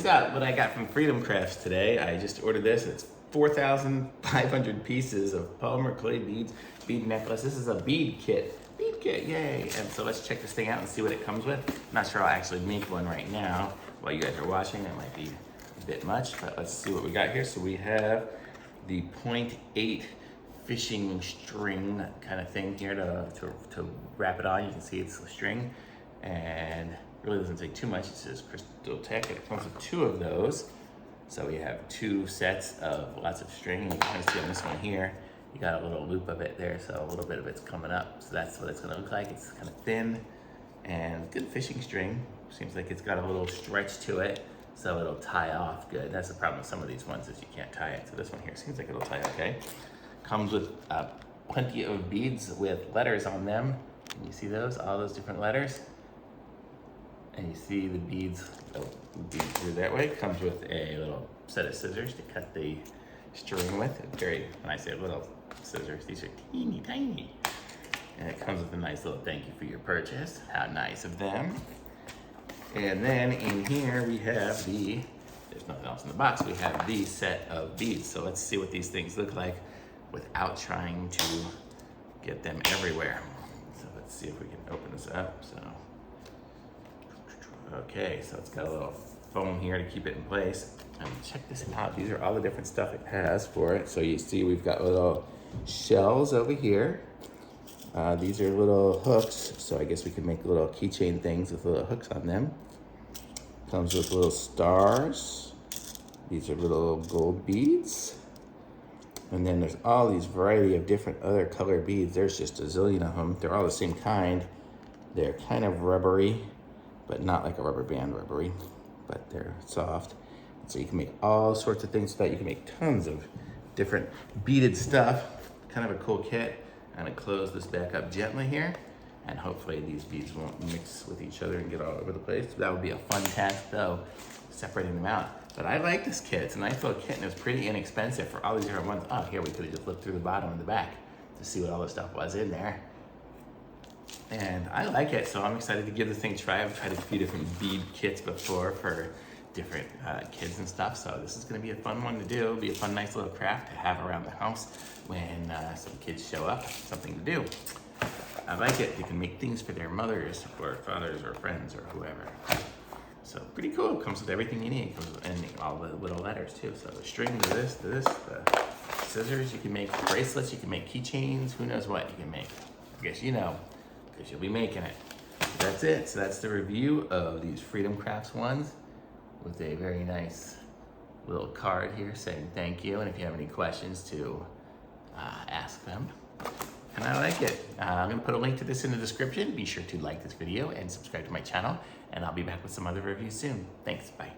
this out, what I got from Freedom Crafts today. I just ordered this. It's 4,500 pieces of polymer clay beads, bead necklace. This is a bead kit. Bead kit, yay. And so let's check this thing out and see what it comes with. I'm not sure I'll actually make one right now while you guys are watching. It might be a bit much, but let's see what we got here. So we have the 0.8 fishing string kind of thing here to wrap it on. You can see it's a string and really doesn't take too much. It says Crystal Tech. It comes with 2 of those. So we have 2 sets of lots of string. You can kind of see on this one here, you got a little loop of it there, so a little bit of it's coming up. So that's what it's gonna look like. It's kind of thin and good fishing string. Seems like it's got a little stretch to it, so it'll tie off good. That's the problem with some of these ones is you can't tie it. So this one here seems like it'll tie okay. Comes with plenty of beads with letters on them. Can you see those? All those different letters. And you see the beads through that way. Comes with a little set of scissors to cut the string with. When I say little scissors, these are teeny tiny. And it comes with a nice little thank you for your purchase. How nice of them. And then in here we have there's nothing else in the box, we have the set of beads. So let's see what these things look like without trying to get them everywhere. So let's see if we can open this up. Okay, so it's got a little foam here to keep it in place. And check this out. These are all the different stuff it has for it. So you see we've got little shells over here. These are little hooks. So I guess we can make little keychain things with little hooks on them. Comes with little stars. These are little gold beads. And then there's all these variety of different other color beads. There's just a zillion of them. They're all the same kind. They're kind of rubbery, but not like a rubber band rubbery, but they're soft. So you can make all sorts of things with that. You can make tons of different beaded stuff. Kind of a cool kit. I'm gonna close this back up gently here, and hopefully these beads won't mix with each other and get all over the place. That would be a fun task though, separating them out. But I like this kit. It's a nice little kit and it's pretty inexpensive for all these different ones. Oh, here we could have just looked through the bottom and the back to see what all the stuff was in there. And I like it, so I'm excited to give this thing a try. I've tried a few different bead kits before for different kids and stuff, so this is gonna be a fun one to do. It'll be a fun, nice little craft to have around the house when some kids show up, something to do. I like it. You can make things for their mothers or fathers or friends or whoever. So pretty cool. It comes with everything you need. It comes with and all the little letters too. So the string to this, the scissors, you can make bracelets, you can make keychains, who knows what you can make. I guess you know, because you'll be making it. So that's it. So that's the review of these Freedom Crafts ones with a very nice little card here saying thank you. And if you have any questions to ask them. And I like it. I'm gonna put a link to this in the description. Be sure to like this video and subscribe to my channel. And I'll be back with some other reviews soon. Thanks, bye.